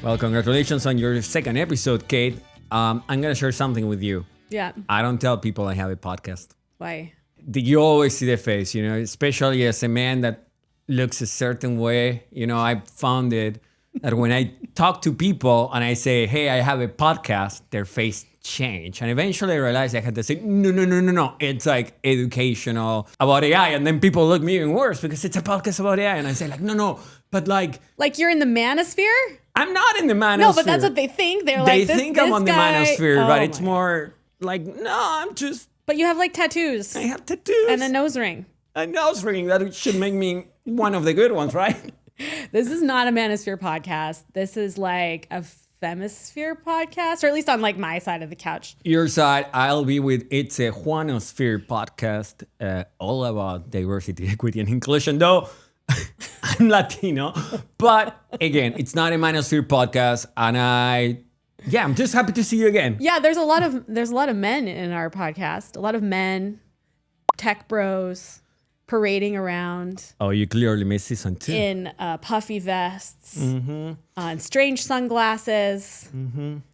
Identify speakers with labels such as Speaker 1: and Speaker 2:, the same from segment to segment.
Speaker 1: Well, congratulations on your second episode, Kate. I'm going to share something with you.
Speaker 2: Yeah.
Speaker 1: I don't tell people I have a podcast.
Speaker 2: Why?
Speaker 1: You always see the face, especially as a man that looks a certain way. I found it that when I talk to people and I say, hey, I have a podcast, their face change. And eventually I realized I had to say, no. It's like educational about AI. And then people look me even worse because it's a podcast about AI. And I say no, but like
Speaker 2: you're in the manosphere?
Speaker 1: I'm not in the manosphere.
Speaker 2: No, but that's what they think.
Speaker 1: They think I'm on the manosphere, but it's
Speaker 2: my
Speaker 1: more like, no, I'm just...
Speaker 2: But you have like tattoos.
Speaker 1: I have tattoos.
Speaker 2: And a nose ring.
Speaker 1: A nose ring. That should make me one of the good ones, right?
Speaker 2: This is not a manosphere podcast. This is like a femisphere podcast, or at least on like my side of the couch.
Speaker 1: Your side, I'll be with It's a Juanosphere podcast, all about diversity, equity, and inclusion, though I'm Latino. But again, it's not a manosphere podcast, and I'm just happy to see you again.
Speaker 2: Yeah, there's a lot of men in our podcast. A lot of men, tech bros, parading around.
Speaker 1: Oh, you clearly missed season 2.
Speaker 2: In puffy vests, and strange sunglasses,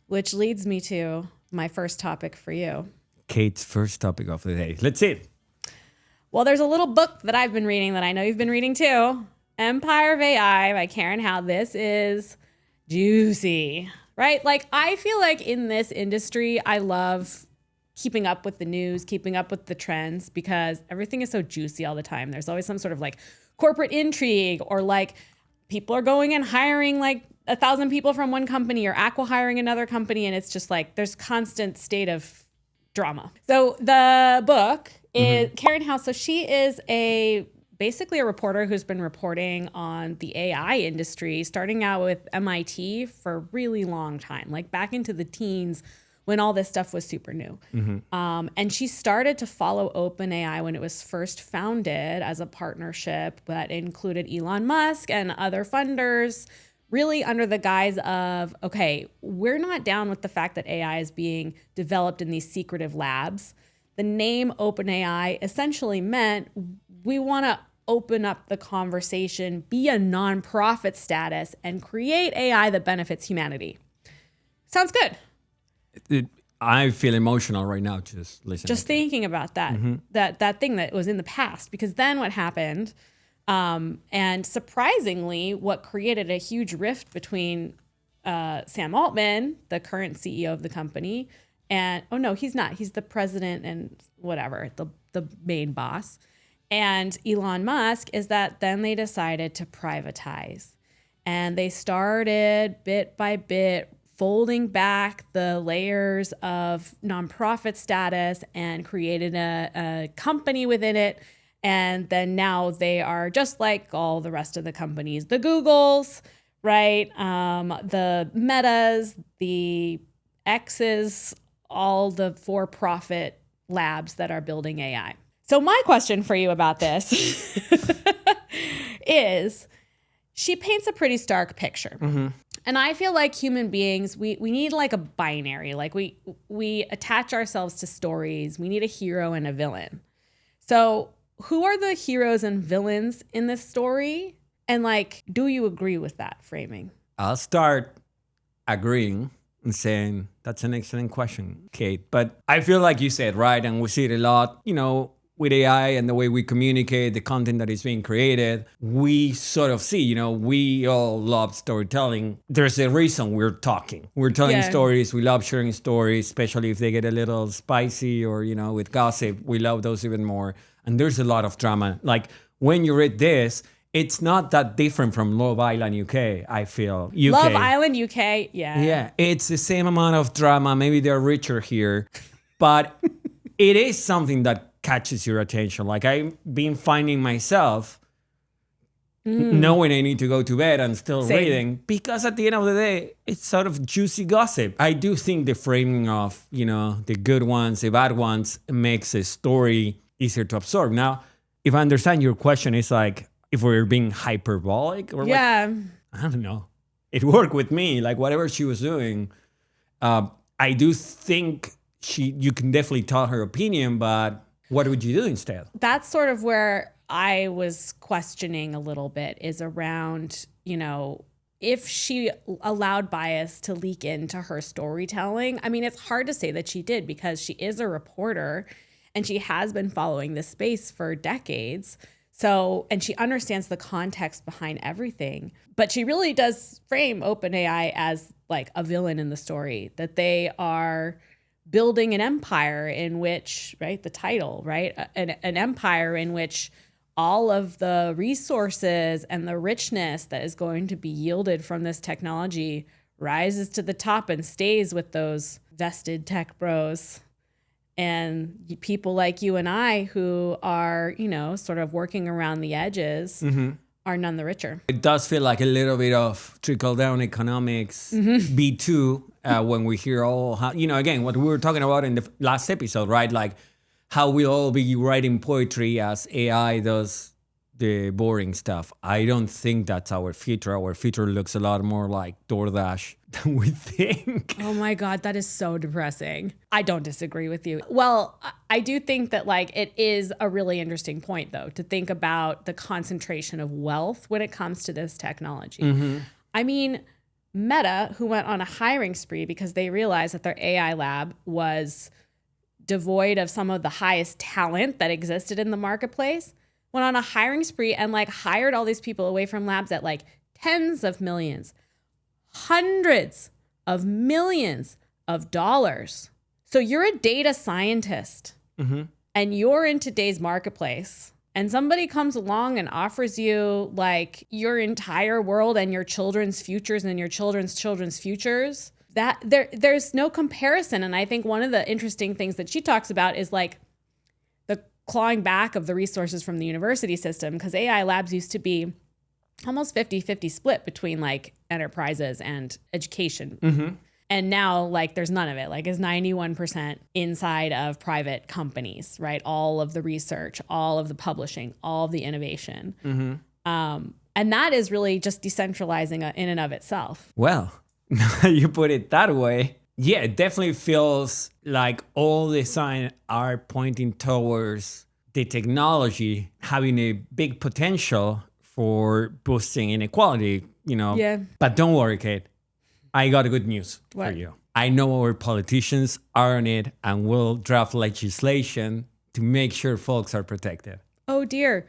Speaker 2: which leads me to my first topic for you.
Speaker 1: Kate's first topic of the day. Let's see it.
Speaker 2: Well, there's a little book that I've been reading that I know you've been reading too. Empire of AI by Karen Hao. This is juicy, right? Like, I feel like in this industry, I love keeping up with the news, keeping up with the trends, because everything is so juicy all the time. There's always some sort of like corporate intrigue, or like people are going and hiring like 1,000 people from one company, or acqui-hiring another company. And it's just like, there's constant state of drama. So the book is Karen Hao. So she is basically a reporter who's been reporting on the AI industry, starting out with MIT for a really long time, like back into the teens, when all this stuff was super new. And she started to follow OpenAI when it was first founded as a partnership that included Elon Musk and other funders, really under the guise of, okay, we're not down with the fact that AI is being developed in these secretive labs. The name OpenAI essentially meant we want to open up the conversation, be a nonprofit status, and create AI that benefits humanity. Sounds good.
Speaker 1: I feel emotional right now just listening.
Speaker 2: Just thinking about that, that thing that was in the past, because then what happened, and surprisingly, what created a huge rift between Sam Altman, the current CEO of the company, and, oh no, he's not. He's the president and whatever, the main boss, and Elon Musk, is that then they decided to privatize. And they started bit by bit folding back the layers of nonprofit status and created a company within it. And then now they are just like all the rest of the companies, the Googles, right? The Metas, the X's, all the for-profit labs that are building AI. So my question for you about this is, she paints a pretty stark picture. And I feel like human beings, we need like a binary. Like we attach ourselves to stories. We need a hero and a villain. So who are the heroes and villains in this story? And like, do you agree with that framing?
Speaker 1: I'll start agreeing and saying that's an excellent question, Kate. But I feel like you said, right, and we see it a lot, with AI and the way we communicate, the content that is being created, we sort of see, we all love storytelling. There's a reason we're talking. We're telling stories. We love sharing stories, especially if they get a little spicy or, with gossip. We love those even more. And there's a lot of drama. Like when you read this, it's not that different from Love Island UK, I feel. UK.
Speaker 2: Love Island UK, yeah.
Speaker 1: Yeah, it's the same amount of drama. Maybe they're richer here. But it is something that catches your attention. Like I've been finding myself knowing I need to go to bed and still reading, because at the end of the day, it's sort of juicy gossip. I do think the framing of, the good ones, the bad ones makes a story easier to absorb. Now, if I understand your question, it's like if we're being hyperbolic or I don't know. It worked with me, like whatever she was doing. I do think you can definitely tell her opinion, but what would you do instead?
Speaker 2: That's sort of where I was questioning a little bit, is around, if she allowed bias to leak into her storytelling, I mean, it's hard to say that she did because she is a reporter and she has been following this space for decades. So, and she understands the context behind everything, but she really does frame OpenAI as like a villain in the story, that they are building an empire in which, right, the title, right, an empire in which all of the resources and the richness that is going to be yielded from this technology rises to the top and stays with those vested tech bros. And people like you and I who are, you know, sort of working around the edges are none the richer.
Speaker 1: It does feel like a little bit of trickle-down economics, B2, when we hear all how, you know, again, what we were talking about in the last episode, right? Like how we'll all be writing poetry as AI does the boring stuff. I don't think that's our future. Our future looks a lot more like DoorDash than we think.
Speaker 2: Oh my God, that is so depressing. I don't disagree with you. Well, I do think that like it is a really interesting point though, to think about the concentration of wealth when it comes to this technology. I mean, Meta, who went on a hiring spree because they realized that their AI lab was devoid of some of the highest talent that existed in the marketplace, went on a hiring spree and like hired all these people away from labs at like tens of millions, hundreds of millions of dollars. So you're a data scientist and you're in today's marketplace and somebody comes along and offers you like your entire world and your children's futures and your children's children's futures, that there's no comparison. And I think one of the interesting things that she talks about is like the clawing back of the resources from the university system, because AI labs used to be almost 50-50 split between like enterprises and education. And now like there's none of it. Like it's 91% inside of private companies, right? All of the research, all of the publishing, all of the innovation. And that is really just decentralizing in and of itself.
Speaker 1: Well, you put it that way. Yeah, it definitely feels like all the signs are pointing towards the technology having a big potential for boosting inequality, you know.
Speaker 2: Yeah.
Speaker 1: But don't worry, Kate. I got good news for
Speaker 2: What?
Speaker 1: you. I know our politicians are on it and will draft legislation to make sure folks are protected.
Speaker 2: Oh dear.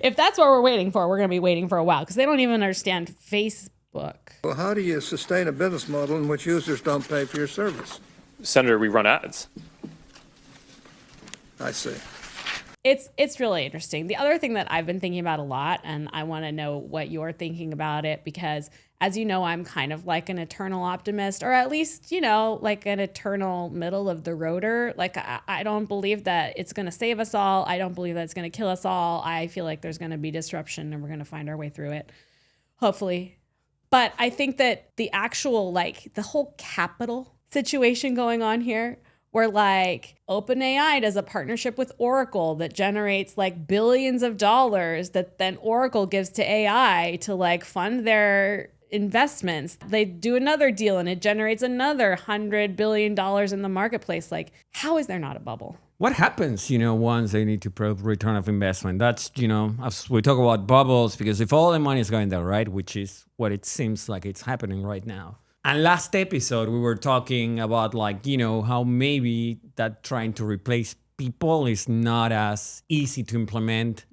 Speaker 2: If that's what we're waiting for, we're going to be waiting for a while because they don't even understand Facebook.
Speaker 3: Well, how do you sustain a business model in which users don't pay for your service?
Speaker 4: Senator, we run ads.
Speaker 3: I see.
Speaker 2: It's really interesting. The other thing that I've been thinking about a lot, and I want to know what you're thinking about it, because as you know, I'm kind of like an eternal optimist, or at least, you know, like an eternal middle of the roader. Like I don't believe that it's going to save us all. I don't believe that it's going to kill us all. I feel like there's going to be disruption and we're going to find our way through it, hopefully. But I think that the actual, like the whole capital situation going on here, where like OpenAI does a partnership with Oracle that generates like billions of dollars that then Oracle gives to AI to like fund their investments. They do another deal and it generates another $100 billion in the marketplace. Like, how is there not a bubble?
Speaker 1: What happens, you know, once they need to prove return of investment? That's, you know, as we talk about bubbles, because if all the money is going there, right, which is what it seems like it's happening right now. And last episode, we were talking about like, you know, how maybe that trying to replace people is not as easy to implement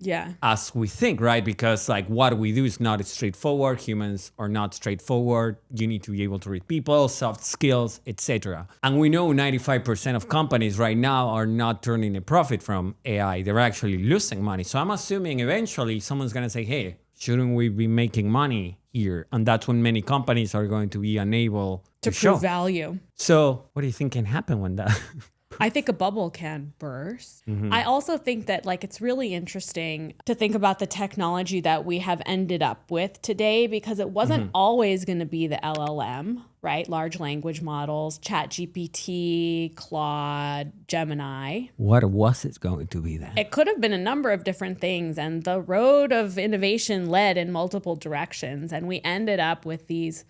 Speaker 1: as we think, right? Because like what we do is not straightforward. Humans are not straightforward. You need to be able to read people, soft skills, etc. And we know 95% of companies right now are not turning a profit from AI. They're actually losing money. So I'm assuming eventually someone's going to say, hey, shouldn't we be making money here? And that's when many companies are going to be unable to show
Speaker 2: prove value.
Speaker 1: So what do you think can happen when that...
Speaker 2: I think a bubble can burst. I also think that like it's really interesting to think about the technology that we have ended up with today, because it wasn't always going to be the LLM, right? Large language models, ChatGPT, Claude, Gemini.
Speaker 1: What was it going to be then?
Speaker 2: It could have been a number of different things, and the road of innovation led in multiple directions, and we ended up with these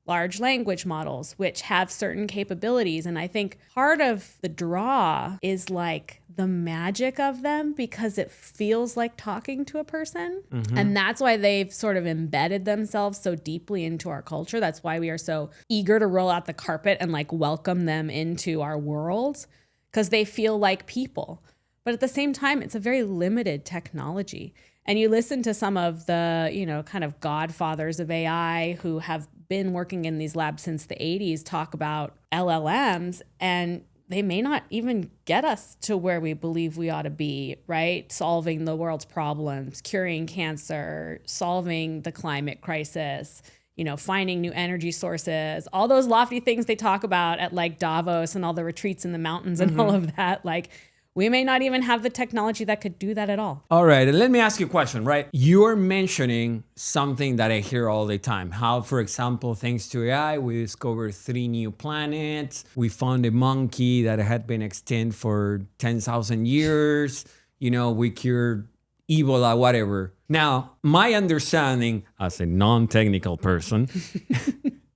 Speaker 2: large language models, which have certain capabilities. And I think part of the draw is like the magic of them because it feels like talking to a person. And that's why they've sort of embedded themselves so deeply into our culture. That's why we are so eager to roll out the carpet and like welcome them into our world, because they feel like people. But at the same time, it's a very limited technology. And you listen to some of the, you know, kind of godfathers of AI who have been working in these labs since the 80s talk about LLMs, and they may not even get us to where we believe we ought to be, right? Solving the world's problems, curing cancer, solving the climate crisis, you know, finding new energy sources, all those lofty things they talk about at like Davos and all the retreats in the mountains and all of that. Like, we may not even have the technology that could do that at all.
Speaker 1: All right, and let me ask you a question, right? You're mentioning something that I hear all the time. How, for example, thanks to AI, we discovered 3 new planets. We found a monkey that had been extinct for 10,000 years. You know, we cured Ebola, whatever. Now, my understanding as a non-technical person,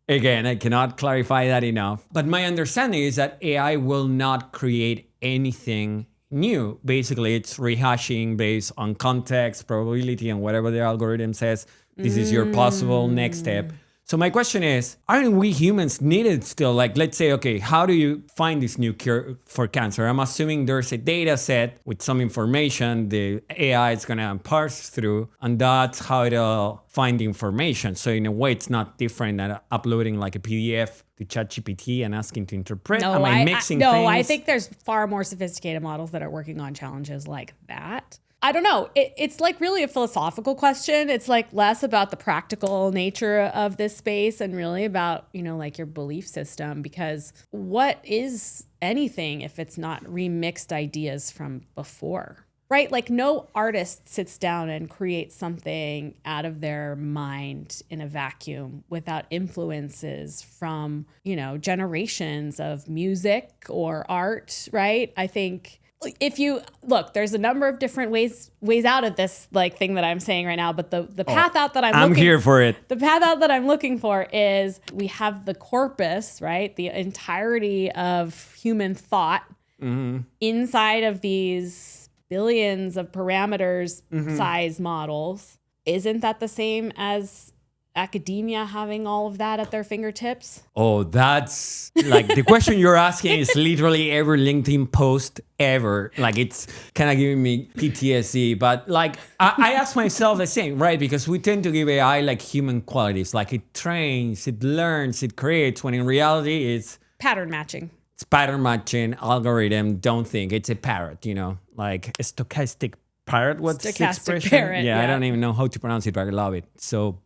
Speaker 1: again, I cannot clarify that enough, but my understanding is that AI will not create anything new. Basically, it's rehashing based on context, probability, and whatever the algorithm says. This is your possible next step. So my question is, aren't we humans needed still? Like, let's say, okay, how do you find this new cure for cancer? I'm assuming there's a data set with some information the AI is going to parse through, and that's how it'll find information. So in a way, it's not different than uploading like a PDF to ChatGPT and asking to interpret. Am I mixing things?
Speaker 2: No, I think there's far more sophisticated models that are working on challenges like that. I don't know. It's like really a philosophical question. It's like less about the practical nature of this space and really about, you know, like your belief system, because what is anything if it's not remixed ideas from before, right? Like no artist sits down and creates something out of their mind in a vacuum without influences from, you know, generations of music or art, right? I think if you look, there's a number of different ways out of this like thing that I'm saying right now, but the path out that I'm
Speaker 1: here for it.
Speaker 2: The path out that I'm looking for is we have the corpus, right? The entirety of human thought inside of these billions of parameters size models. Isn't that the same as academia having all of that at their fingertips?
Speaker 1: Oh, that's like the question you're asking is literally every LinkedIn post ever. Like it's kind of giving me PTSD, but like I ask myself the same, right? Because we tend to give AI like human qualities, like it trains, it learns, it creates, when in reality it's
Speaker 2: pattern matching.
Speaker 1: It's pattern matching algorithm. Don't think it's a parrot, you know, like a stochastic parrot. What's the expression?
Speaker 2: Parrot,
Speaker 1: yeah, I don't even know how to pronounce it, but I love it. So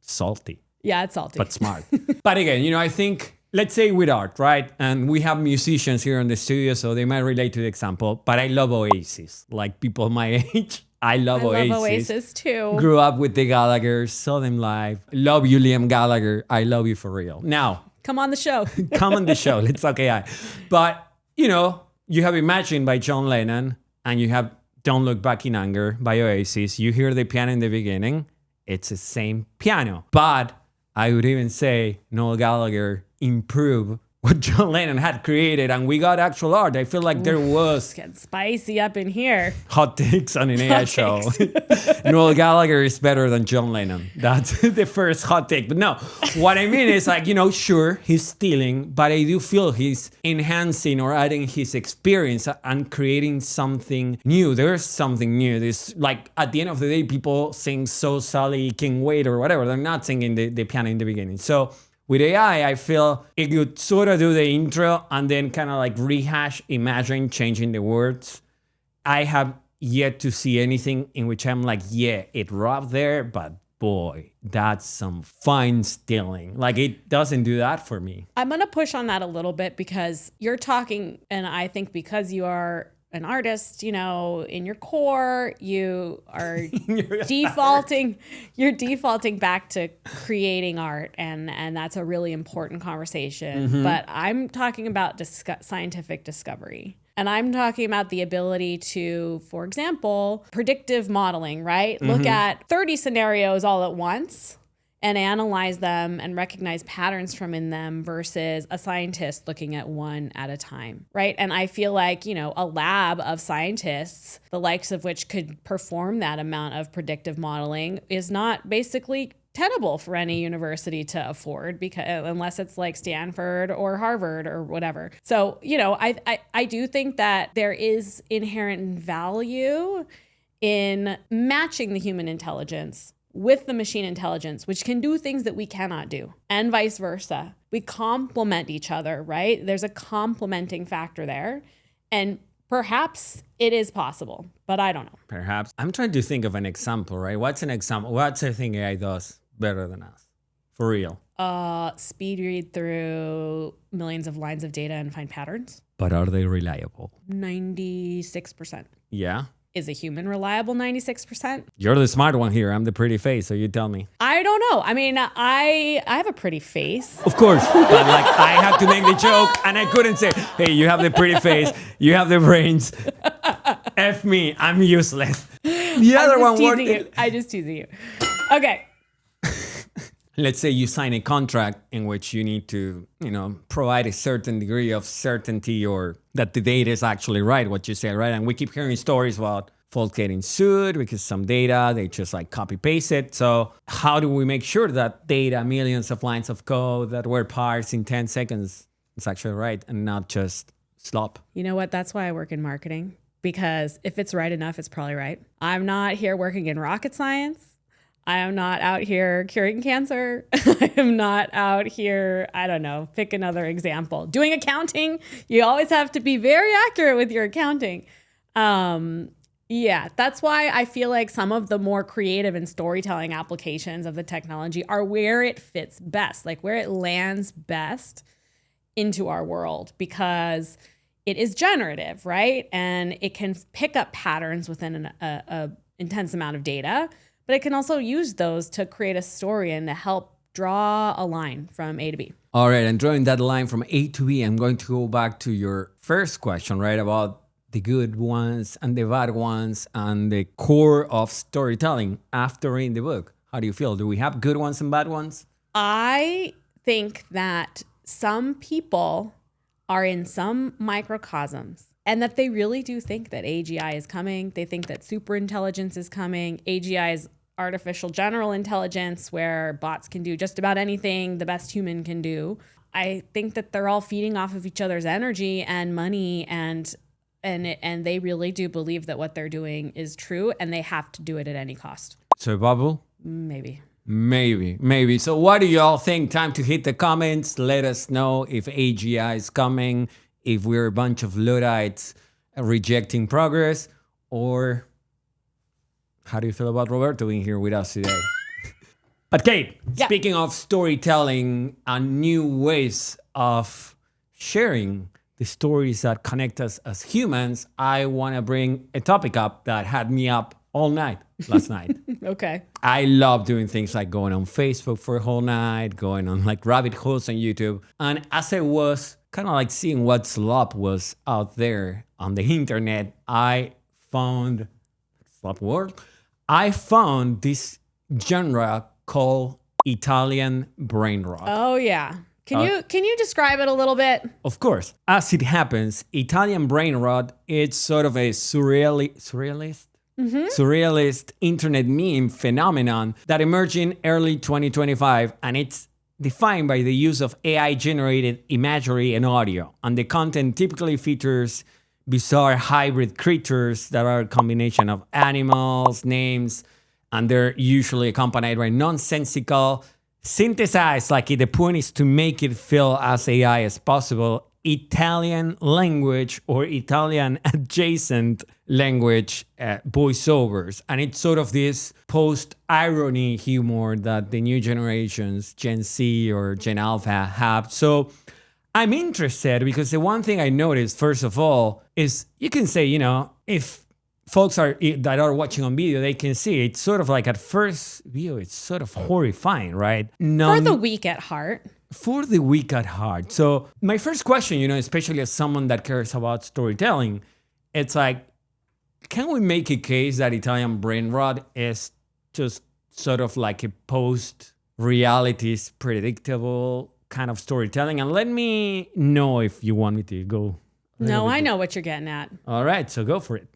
Speaker 1: salty.
Speaker 2: Yeah, it's salty.
Speaker 1: But smart. But again, you know, I think, let's say with art, right? And we have musicians here in the studio, so they might relate to the example. But I love Oasis. Like people my age, I love
Speaker 2: Oasis too.
Speaker 1: Grew up with the Gallaghers, saw them live. Love you, Liam Gallagher. I love you for real. Now,
Speaker 2: come on the show.
Speaker 1: Come on the show. Let's talk AI. But, you know, you have Imagine by John Lennon, and you have Don't Look Back in Anger by Oasis. You hear the piano in the beginning. It's the same piano. But I would even say Noel Gallagher improved what John Lennon had created, and we got actual art. I feel like there was...
Speaker 2: It's getting spicy up in here.
Speaker 1: Hot takes on an AI show. Noel Gallagher is better than John Lennon. That's the first hot take. But no, what I mean is like, you know, sure, he's stealing, but I do feel he's enhancing or adding his experience and creating something new. There's something new. There's like, at the end of the day, people sing So Sally King Wait or whatever. They're not singing the piano in the beginning. So with AI, I feel it could sort of do the intro and then kind of like rehash, imagine changing the words. I have yet to see anything in which I'm like, yeah, it robbed there, but boy, that's some fine stealing. Like it doesn't do that for me.
Speaker 2: I'm going to push on that a little bit because you're talking, and I think because you are an artist, you know, in your core, you are defaulting back to creating art. And that's a really important conversation. But I'm talking about scientific discovery. And I'm talking about the ability to, for example, predictive modeling, right? Look at 30 scenarios all at once and analyze them and recognize patterns from in them versus a scientist looking at one at a time, right? And I feel like, a lab of scientists, the likes of which could perform that amount of predictive modeling, is not basically tenable for any university to afford, because unless it's like Stanford or Harvard or whatever. So, I do think that there is inherent value in matching the human intelligence with the machine intelligence, which can do things that we cannot do, and vice versa. We complement each other, right? There's a complementing factor there. And perhaps it is possible, but I don't know.
Speaker 1: Perhaps. I'm trying to think of an example, right? What's an example? What's a thing AI does better than us? For real.
Speaker 2: Speed read through millions of lines of data and find patterns.
Speaker 1: But are they reliable?
Speaker 2: 96%.
Speaker 1: Yeah.
Speaker 2: Is a human reliable 96%?
Speaker 1: You're the smart one here. I'm the pretty face, so you tell me.
Speaker 2: I don't know. I mean, I have a pretty face.
Speaker 1: Of course. But I had to make the joke and I couldn't say, hey, you have the pretty face, you have the brains. F me, I'm useless. The other one worked.
Speaker 2: I just teasing you. Okay.
Speaker 1: Let's say you sign a contract in which you need to, provide a certain degree of certainty or that the data is actually right, what you say, right? And we keep hearing stories about folks getting sued because some data, they just copy paste it. So how do we make sure that data, millions of lines of code that were parsed in 10 seconds is actually right and not just slop?
Speaker 2: You know what? That's why I work in marketing, because if it's right enough, it's probably right. I'm not here working in rocket science. I am not out here curing cancer. I am not out here, I don't know, pick another example. Doing accounting, you always have to be very accurate with your accounting. That's why I feel like some of the more creative and storytelling applications of the technology are where it fits best, like where it lands best into our world, because it is generative, right? And it can pick up patterns within an intense amount of data. But it can also use those to create a story and to help draw a line from A to B.
Speaker 1: All right, and drawing that line from A to B, I'm going to go back to your first question, right? About the good ones and the bad ones and the core of storytelling after reading the book. How do you feel? Do we have good ones and bad ones?
Speaker 2: I think that some people are in some microcosms, and that they really do think that AGI is coming. They think that superintelligence is coming. AGI is artificial general intelligence, where bots can do just about anything the best human can do. I think that they're all feeding off of each other's energy and money, and they really do believe that what they're doing is true, and they have to do it at any cost.
Speaker 1: So, Babu?
Speaker 2: Maybe.
Speaker 1: So what do y'all think? Time to hit the comments. Let us know if AGI is coming, if we're a bunch of Luddites rejecting progress, or how do you feel about Roberto being here with us today? But Kate, Speaking of storytelling and new ways of sharing the stories that connect us as humans, I want to bring a topic up that had me up all night last night.
Speaker 2: Okay.
Speaker 1: I love doing things like going on Facebook for a whole night, going on rabbit holes on YouTube. And as I was kind of seeing what slop was out there on the internet, I found slop world. I found this genre called Italian Brainrot.
Speaker 2: Oh yeah. Can you describe it a little bit?
Speaker 1: Of course. As it happens, Italian Brainrot, it's sort of a surrealist internet meme phenomenon that emerged in early 2025, and it's defined by the use of AI-generated imagery and audio. And the content typically features bizarre hybrid creatures that are a combination of animals, names, and they're usually accompanied by nonsensical, synthesized, the point is to make it feel as AI as possible, Italian language or Italian adjacent language voiceovers. And it's sort of this post-irony humor that the new generations, Gen Z or Gen Alpha, have. So I'm interested because the one thing I noticed, first of all, is you can say, if folks that are watching on video, they can see it's sort of at first view, it's sort of horrifying, right?
Speaker 2: For the weak at heart.
Speaker 1: For the weak at heart. So my first question, especially as someone that cares about storytelling, it's can we make a case that Italian Brainrot is just sort of a post reality is predictable kind of storytelling. And let me know if you want me to go.
Speaker 2: No, I know what you're getting at.
Speaker 1: All right, so go for it.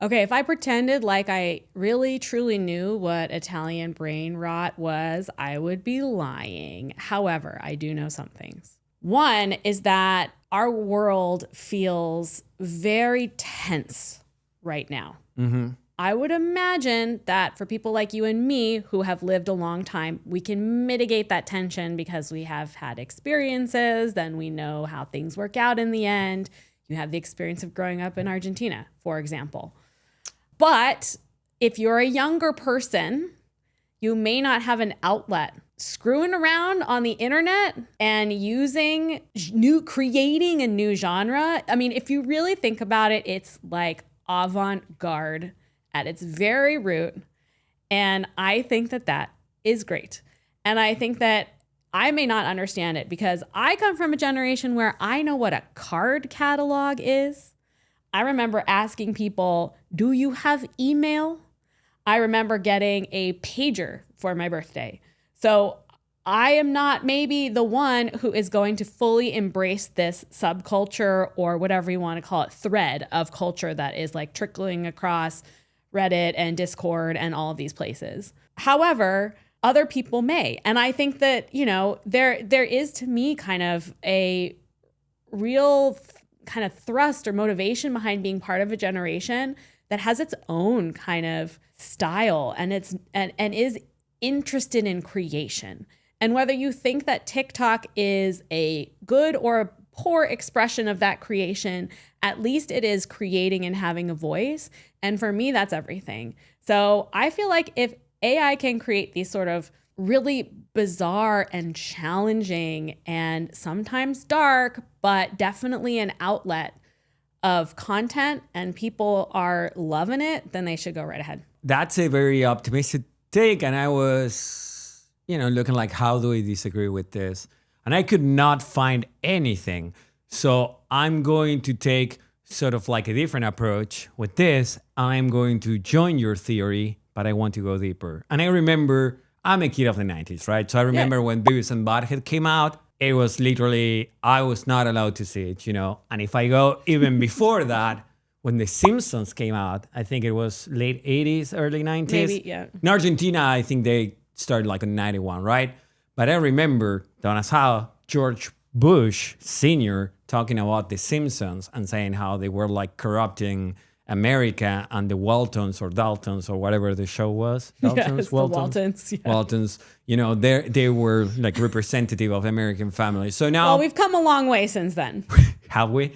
Speaker 2: Okay, if I pretended like I really truly knew what Italian brain rot was, I would be lying. However, I do know some things. One is that our world feels very tense right now. I would imagine that for people like you and me who have lived a long time, we can mitigate that tension because we have had experiences, then we know how things work out in the end. You have the experience of growing up in Argentina, for example. But if you're a younger person, you may not have an outlet. Screwing around on the internet and creating a new genre. I mean, if you really think about it, it's like avant-garde at its very root. And I think that that is great. And I think that I may not understand it because I come from a generation where I know what a card catalog is. I remember asking people, do you have email? I remember getting a pager for my birthday. So I am not maybe the one who is going to fully embrace this subculture or whatever you want to call it, thread of culture that is like trickling across Reddit and Discord and all of these places. However, other people may. And I think that, there is to me kind of a real kind of thrust or motivation behind being part of a generation that has its own kind of style and is interested in creation. And whether you think that TikTok is a good or a poor expression of that creation, at least it is creating and having a voice. And for me, that's everything. So I feel like if AI can create these sort of really bizarre and challenging and sometimes dark, but definitely an outlet of content and people are loving it, then they should go right ahead.
Speaker 1: That's a very optimistic take. And I was, looking like, how do I disagree with this? And I could not find anything. So I'm going to take sort of like a different approach with this. I'm going to join your theory, but I want to go deeper. And I remember, I'm a kid of the 90s, right? So I remember when Beavis and Butthead came out, it was literally, I was not allowed to see it, And if I go even before that, when The Simpsons came out, I think it was late 80s, early 90s.
Speaker 2: Maybe, yeah.
Speaker 1: In Argentina, I think they started like in 91, right? But I remember, Donna's how George Bush Sr. talking about The Simpsons and saying how they were like corrupting America and the Waltons or Daltons or whatever the show was. Daltons,
Speaker 2: yes, Waltons. Yeah.
Speaker 1: Waltons, they were like representative of American families. So now...
Speaker 2: Well, we've come a long way since then.
Speaker 1: Have we?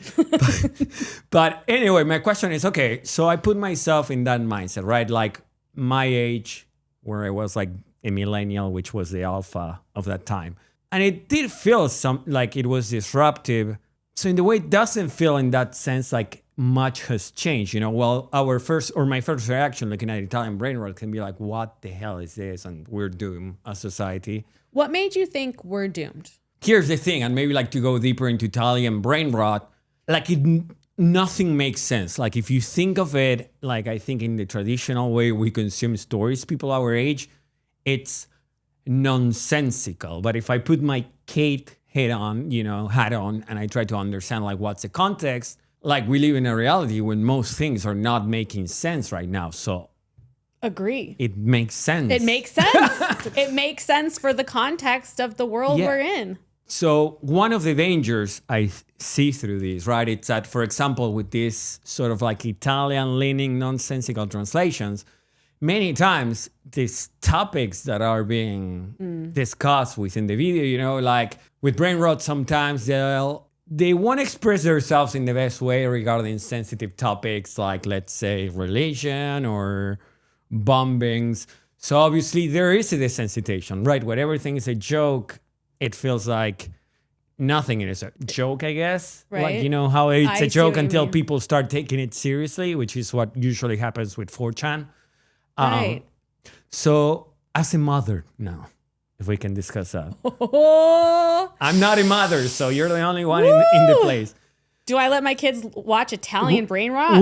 Speaker 1: But anyway, my question is, okay, so I put myself in that mindset, right? Like my age, where I was like a millennial, which was the alpha of that time. And it did feel like it was disruptive. So in the way, it doesn't feel in that sense like much has changed. Well, my first reaction looking at Italian Brainrot can be like, what the hell is this? And we're doomed as society.
Speaker 2: What made you think we're doomed?
Speaker 1: Here's the thing, and maybe like to go deeper into Italian Brainrot, like nothing makes sense. Like if you think of it, like I think in the traditional way we consume stories, people our age, it's nonsensical. But if I put my Kate hat on, and I try to understand like what's the context, like we live in a reality when most things are not making sense right now. So
Speaker 2: agree.
Speaker 1: It makes sense.
Speaker 2: It makes sense. It makes sense for the context of the world we're in.
Speaker 1: So one of the dangers I see through this, right, it's that, for example, with this sort of like Italian-leaning nonsensical translations, many times these topics that are being discussed within the video, like with Brainrot, sometimes they won't express themselves in the best way regarding sensitive topics like, let's say, religion or bombings. So obviously there is a desensitization, right? When everything is a joke, it feels like nothing is a joke, I guess.
Speaker 2: Right.
Speaker 1: Like, how it's a joke until
Speaker 2: mean.
Speaker 1: people start taking it seriously, which is what usually happens with 4chan.
Speaker 2: Right.
Speaker 1: So as a mother now, if we can discuss that.
Speaker 2: Oh.
Speaker 1: I'm not a mother, so you're the only one in the place.
Speaker 2: Do I let my kids watch Italian Brainrot?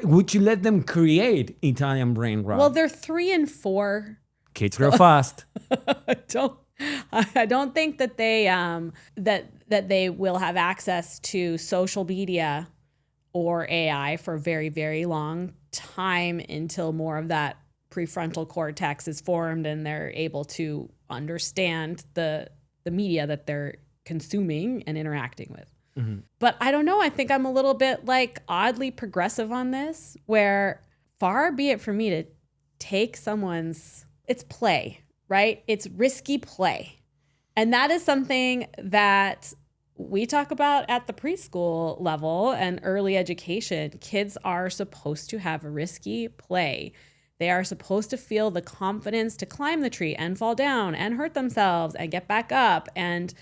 Speaker 1: Would you let them create Italian Brainrot?
Speaker 2: Well, they're 3 and 4.
Speaker 1: Kids grow fast.
Speaker 2: I don't think that they that they will have access to social media or AI for a very, very long time until more of that prefrontal cortex is formed and they're able to understand the media that they're consuming and interacting with. Mm-hmm. But I don't know. I think I'm a little bit like oddly progressive on this, where far be it for me to take it's play, right? It's risky play. And that is something that we talk about at the preschool level and early education. Kids are supposed to have risky play. They are supposed to feel the confidence to climb the tree and fall down and hurt themselves and get back up. And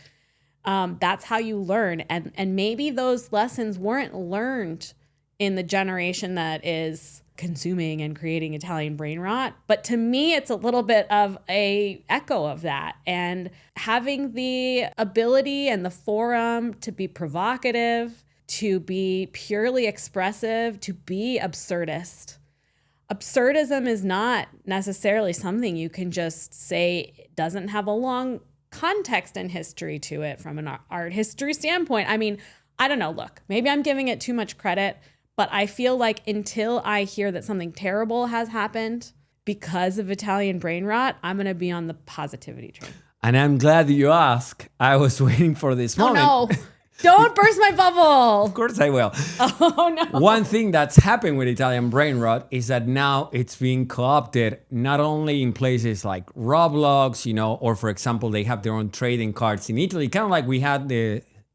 Speaker 2: that's how you learn. And maybe those lessons weren't learned in the generation that is consuming and creating Italian brainrot. But to me, it's a little bit of a echo of that. And having the ability and the forum to be provocative, to be purely expressive, to be absurdist. Absurdism is not necessarily something you can just say it doesn't have a long context and history to it from an art history standpoint. I mean, I don't know. Look, maybe I'm giving it too much credit, but I feel like until I hear that something terrible has happened because of Italian brain rot, I'm going to be on the positivity train.
Speaker 1: And I'm glad that you asked. I was waiting for this moment.
Speaker 2: Oh, no. Don't burst my bubble.
Speaker 1: Of course I will.
Speaker 2: Oh, no.
Speaker 1: One thing that's happened with Italian brain rot is that now it's being co-opted not only in places like Roblox, or for example, they have their own trading cards in Italy, kind of like we had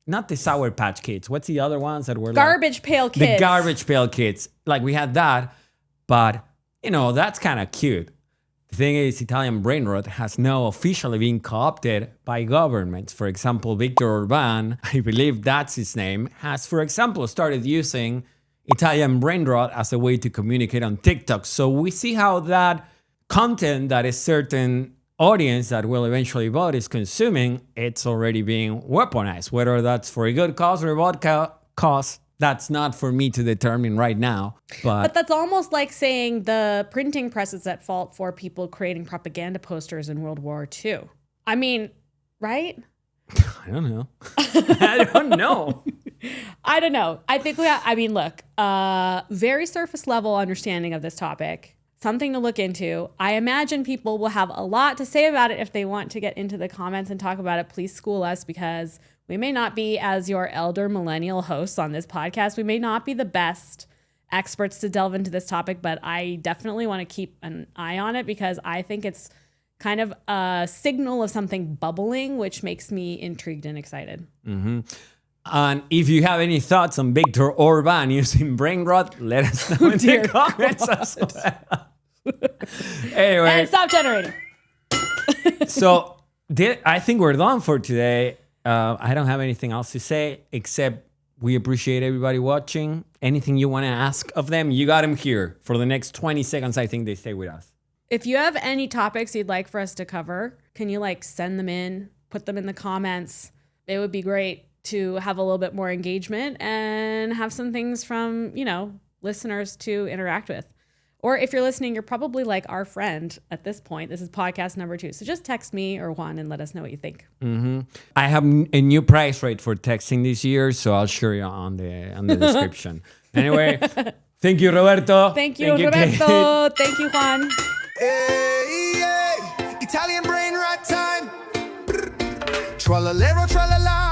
Speaker 1: not the Sour Patch Kids. What's the other ones that were
Speaker 2: Garbage Pail Kids.
Speaker 1: The Garbage Pail Kids. Like we had that, but that's kind of cute. The thing is, Italian brain rot has now officially been co-opted by governments. For example, Viktor Orbán, I believe that's his name, has, for example, started using Italian brain rot as a way to communicate on TikTok. So we see how that content that a certain audience that will eventually vote is consuming, it's already being weaponized. Whether that's for a good cause or a bad cause, that's not for me to determine right now. But
Speaker 2: that's almost like saying the printing press is at fault for people creating propaganda posters in World War II. I mean, right?
Speaker 1: I don't know. I don't know.
Speaker 2: I don't know. I think look, very surface level understanding of this topic. Something to look into. I imagine people will have a lot to say about it if they want to get into the comments and talk about it. Please school us, because we may not be, as your elder millennial hosts on this podcast, we may not be the best experts to delve into this topic, but I definitely want to keep an eye on it because I think it's kind of a signal of something bubbling, which makes me intrigued and excited.
Speaker 1: Mm-hmm. And if you have any thoughts on Viktor Orbán using brain rot, let us know in the comments as well. Anyway.
Speaker 2: And stop generating.
Speaker 1: So I think we're done for today. I don't have anything else to say except we appreciate everybody watching. Anything you want to ask of them, you got them here. For the next 20 seconds, I think they stay with us.
Speaker 2: If you have any topics you'd like for us to cover, can you send them in, put them in the comments? It would be great to have a little bit more engagement and have some things from, listeners to interact with. Or if you're listening, you're probably like our friend at this point. This is podcast number 2. So just text me or Juan and let us know what you think.
Speaker 1: Mm-hmm. I have a new price rate for texting this year, so I'll share you on the description. Anyway, thank you, Roberto.
Speaker 2: Thank you, Roberto. Thank you, Juan.
Speaker 5: Hey, hey. Italian brain rot time. Tra-la-lero, tra-la-la.